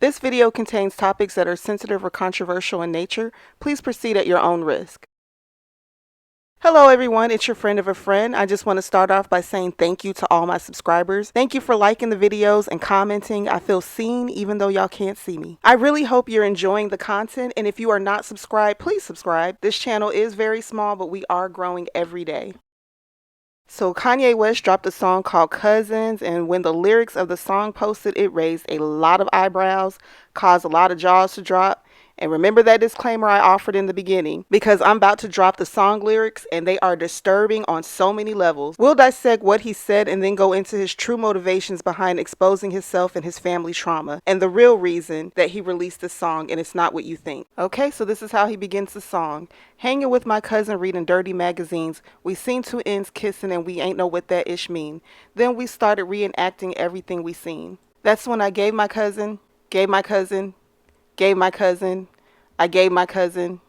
This video contains topics that are sensitive or controversial in nature. Please proceed at your own risk. Hello everyone, it's your friend of a friend. I just want to start off by saying thank you to all my subscribers. Thank you for liking the videos and commenting. I feel seen even though y'all can't see me. I really hope you're enjoying the content, and if you are not subscribed, please subscribe. This channel is very small, but we are growing every day. So Kanye West dropped a song called Cousins, and when the lyrics of the song posted, it raised a lot of eyebrows, caused a lot of jaws to drop. And remember that disclaimer I offered in the beginning, because I'm about to drop the song lyrics and they are disturbing on so many levels. We'll dissect what he said and then go into his true motivations behind exposing himself and his family trauma and the real reason that he released this song, and it's not what you think. Okay, so this is how he begins the song. Hanging with my cousin reading dirty magazines, we seen two ends kissing and we ain't know what that ish mean. Then we started reenacting everything we seen. That's when I gave my cousin, gave my cousin, gave my cousin, I gave my cousin,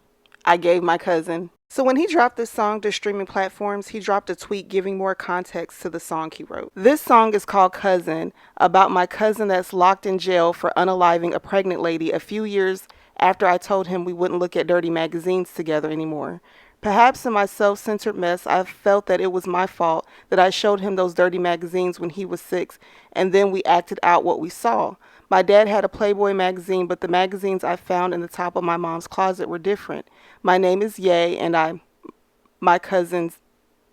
I gave my cousin. So when he dropped this song to streaming platforms, he dropped a tweet giving more context to the song he wrote. This song is called Cousin, about my cousin that's locked in jail for unaliving a pregnant lady a few years after I told him we wouldn't look at dirty magazines together anymore. Perhaps in my self-centered mess, I felt that it was my fault that I showed him those dirty magazines when he was 6, and then we acted out what we saw. My dad had a Playboy magazine, but the magazines I found in the top of my mom's closet were different. My name is Ye, and my cousins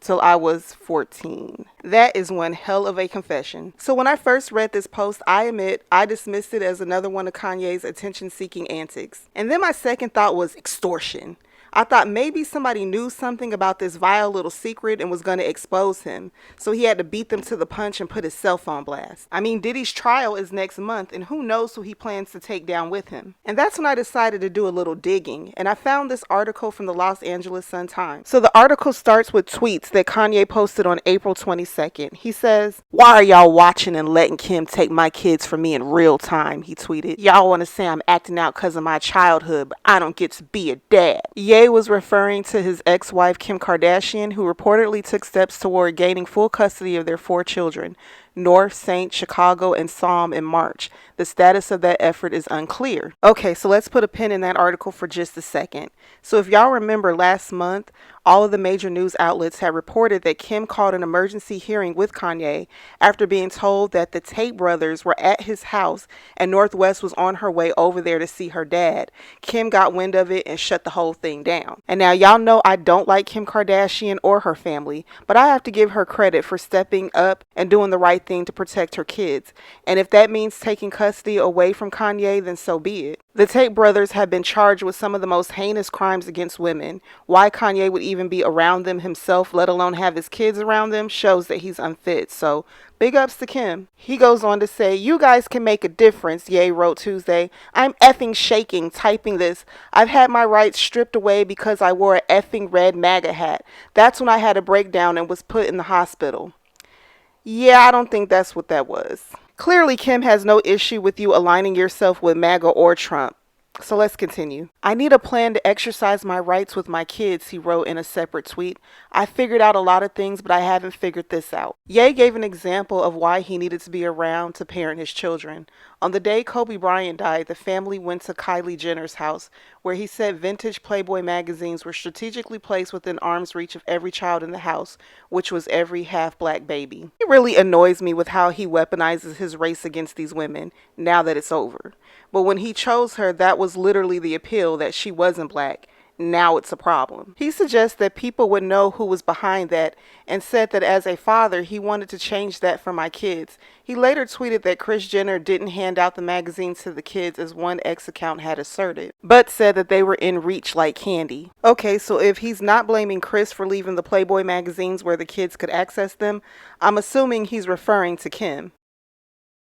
till I was 14. That is one hell of a confession. So when I first read this post, I admit I dismissed it as another one of Kanye's attention-seeking antics. And then my second thought was extortion. I thought maybe somebody knew something about this vile little secret and was going to expose him, so he had to beat them to the punch and put his cell phone blast. I mean, Diddy's trial is next month, and who knows who he plans to take down with him. And that's when I decided to do a little digging, and I found this article from the Los Angeles Sun-Times. So the article starts with tweets that Kanye posted on April 22nd. He says, "Why are y'all watching and letting Kim take my kids from me in real time?" He tweeted. "Y'all want to say I'm acting out because of my childhood, but I don't get to be a dad." Ye was referring to his ex-wife Kim Kardashian, who reportedly took steps toward gaining full custody of their 4 children, North, Saint, Chicago, and Psalm, in March. The status of that effort is unclear. Okay, so let's put a pin in that article for just a second. So if y'all remember last month, all of the major news outlets had reported that Kim called an emergency hearing with Kanye after being told that the Tate brothers were at his house and North West was on her way over there to see her dad. Kim got wind of it and shut the whole thing down. And now y'all know I don't like Kim Kardashian or her family, but I have to give her credit for stepping up and doing the right thing to protect her kids. And if that means taking custody away from Kanye, then so be it. The Tate brothers have been charged with some of the most heinous crimes against women. Why Kanye would even be around them himself, let alone have his kids around them, shows that he's unfit. So big ups to Kim. He goes on to say, "You guys can make a difference," Ye wrote Tuesday. "I'm effing shaking typing this. I've had my rights stripped away because I wore a effing red MAGA hat. That's when I had a breakdown and was put in the hospital." Yeah, I don't think that's what that was. Clearly, Kim has no issue with you aligning yourself with MAGA or Trump. So let's continue. "I need a plan to exercise my rights with my kids," he wrote in a separate tweet. "I figured out a lot of things, but I haven't figured this out." Ye gave an example of why he needed to be around to parent his children. On the day Kobe Bryant died, the family went to Kylie Jenner's house, where he said vintage Playboy magazines were strategically placed within arm's reach of every child in the house, which was every half-black baby. It really annoys me with how he weaponizes his race against these women, now that it's over. But when he chose her, that was literally the appeal, that she wasn't black. Now it's a problem. He suggests that people would know who was behind that, and said that as a father, he wanted to change that for my kids. He later tweeted that Kris Jenner didn't hand out the magazines to the kids, as one X account had asserted, but said that they were in reach like candy. Okay, so if he's not blaming Kris for leaving the Playboy magazines where the kids could access them, I'm assuming he's referring to Kim.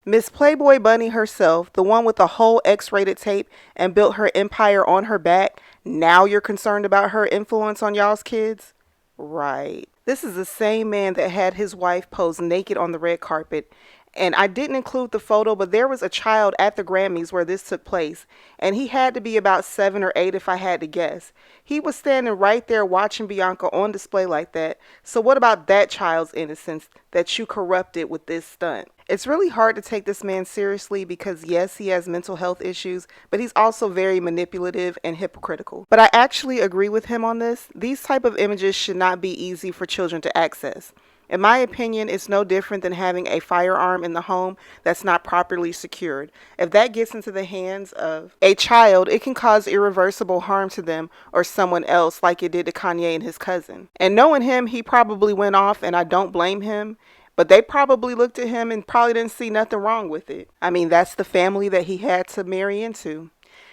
Miss Playboy Bunny herself, the one with the whole X-rated tape and built her empire on her back, now you're concerned about her influence on y'all's kids? Right. This is the same man that had his wife pose naked on the red carpet. And I didn't include the photo, but there was a child at the Grammys where this took place, and he had to be about 7 or 8 if I had to guess. He was standing right there watching Bianca on display like that. So what about that child's innocence that you corrupted with this stunt? It's really hard to take this man seriously because yes, he has mental health issues, but he's also very manipulative and hypocritical. But I actually agree with him on this. These type of images should not be easy for children to access. In my opinion, it's no different than having a firearm in the home that's not properly secured. If that gets into the hands of a child, it can cause irreversible harm to them or someone else, like it did to Kanye and his cousin. And knowing him, he probably went off, and I don't blame him. But they probably looked at him and probably didn't see nothing wrong with it. I mean, that's the family that he had to marry into.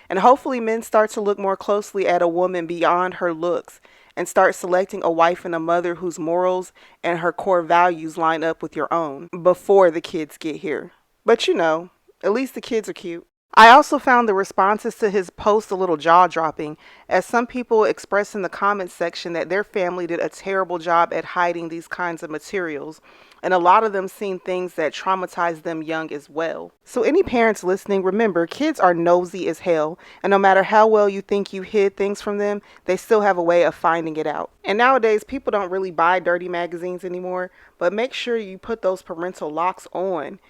And hopefully men start to look more closely at a woman beyond her looks and start selecting a wife and a mother whose morals and her core values line up with your own before the kids get here. But at least the kids are cute. I also found the responses to his post a little jaw-dropping, as some people expressed in the comments section that their family did a terrible job at hiding these kinds of materials, and a lot of them seen things that traumatized them young as well. So any parents listening, remember, kids are nosy as hell, and no matter how well you think you hid things from them, they still have a way of finding it out. And nowadays, people don't really buy dirty magazines anymore, but make sure you put those parental locks on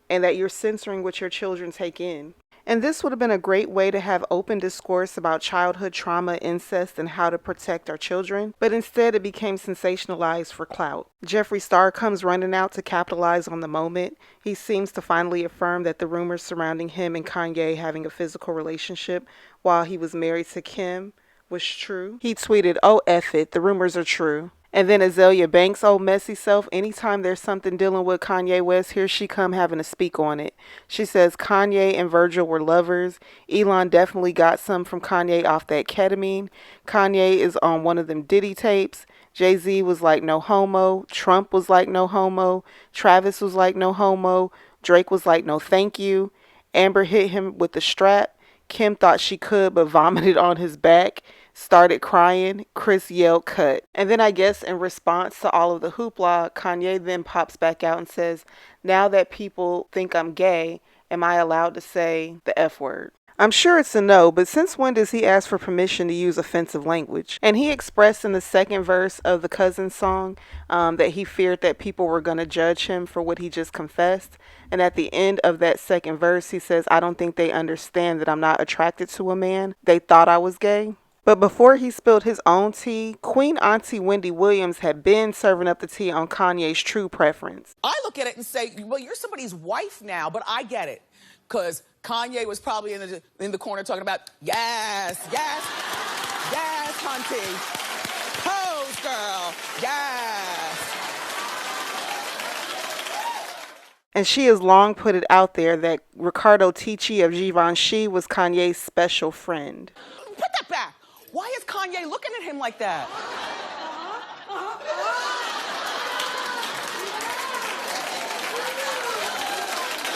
and that you're censoring what your children take in. And this would have been a great way to have open discourse about childhood trauma, incest, and how to protect our children, but instead it became sensationalized for clout. Jeffree Star comes running out to capitalize on the moment. He seems to finally affirm that the rumors surrounding him and Kanye having a physical relationship while he was married to Kim was true. He tweeted, "Oh, F it, the rumors are true." And then Azalea Banks' old messy self, anytime there's something dealing with Kanye West, here she come having to speak on it. She says Kanye and Virgil were lovers. Elon definitely got some from Kanye off that ketamine. Kanye is on one of them Diddy tapes. Jay-Z was like no homo. Trump was like no homo. Travis was like no homo. Drake was like no thank you. Amber hit him with the strap. Kim thought she could but vomited on his back. Started crying. Chris yelled cut. And then I guess in response to all of the hoopla, Kanye then pops back out and says, "Now that people think I'm gay, am I allowed to say the F word?" I'm sure it's a no, but since when does he ask for permission to use offensive language? And he expressed in the second verse of the Cousin song that he feared that people were going to judge him for what he just confessed. And at the end of that second verse, he says, "I don't think they understand that I'm not attracted to a man. They thought I was gay." But before he spilled his own tea, Queen Auntie Wendy Williams had been serving up the tea on Kanye's true preference. I look at it and say, well, you're somebody's wife now, but I get it. Because Kanye was probably in the corner talking about, yes, yes, yes, hunty. Pose, girl, yes. And she has long put it out there that Riccardo Tisci of Givenchy was Kanye's special friend. Put that back. Why is Kanye looking at him like that?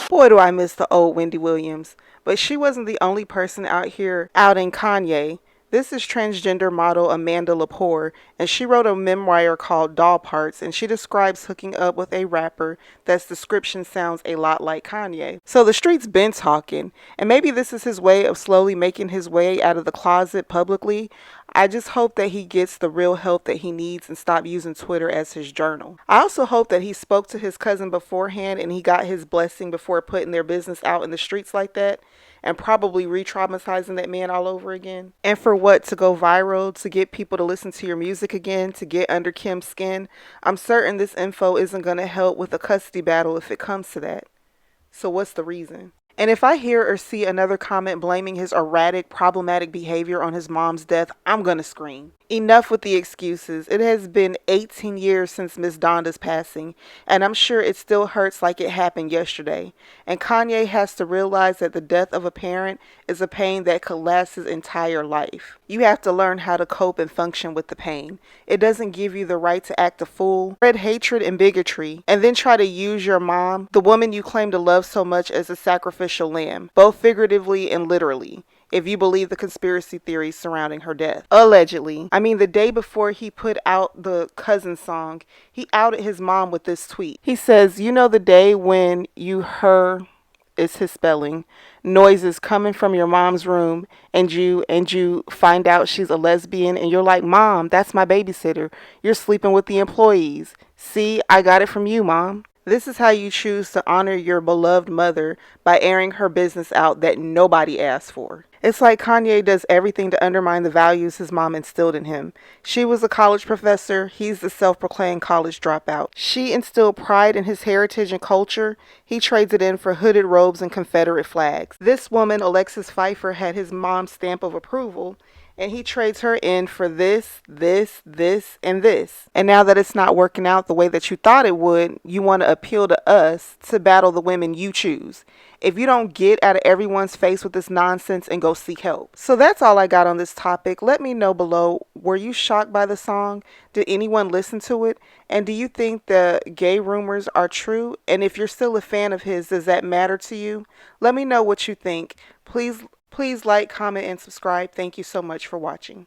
Boy, do I miss the old Wendy Williams. But she wasn't the only person out here outing Kanye. This is transgender model Amanda Lepore, and she wrote a memoir called Doll Parts, and she describes hooking up with a rapper that's description sounds a lot like Kanye. So the streets been talking, and maybe this is his way of slowly making his way out of the closet publicly. I just hope that he gets the real help that he needs and stop using Twitter as his journal. I also hope that he spoke to his cousin beforehand and he got his blessing before putting their business out in the streets like that, and probably re-traumatizing that man all over again. And for what? To go viral, to get people to listen to your music again, to get under Kim's skin? I'm certain this info isn't going to help with a custody battle if it comes to that. So what's the reason? And if I hear or see another comment blaming his erratic, problematic behavior on his mom's death, I'm gonna scream. Enough with the excuses. It has been 18 years since Miss Donda's passing, and I'm sure it still hurts like it happened yesterday. And Kanye has to realize that the death of a parent is a pain that could last his entire life. You have to learn how to cope and function with the pain. It doesn't give you the right to act a fool, spread hatred and bigotry, and then try to use your mom, the woman you claim to love so much, as a sacrificial lamb, both figuratively and literally, if you believe the conspiracy theories surrounding her death. Allegedly. I mean, the day before he put out the Cousin song, he outed his mom with this tweet. He says, "You know the day when you heard," is his spelling, "noises coming from your mom's room and you find out she's a lesbian and you're like, 'Mom, that's my babysitter. You're sleeping with the employees. See, I got it from you, Mom.'" This is how you choose to honor your beloved mother, by airing her business out that nobody asked for. It's like Kanye does everything to undermine the values his mom instilled in him. She was a college professor, he's the self-proclaimed college dropout. She instilled pride in his heritage and culture, he trades it in for hooded robes and Confederate flags. This woman, Alexis Pfeiffer, had his mom's stamp of approval, and he trades her in for this, and this. And now that it's not working out the way that you thought it would, you want to appeal to us to battle the women you choose. If you don't get out of everyone's face with this nonsense and go seek help. So that's all I got on this topic. Let me know below, were you shocked by the song? Did anyone listen to it? And do you think the gay rumors are true? And if you're still a fan of his, does that matter to you? Let me know what you think. Please like, comment, and subscribe. Thank you so much for watching.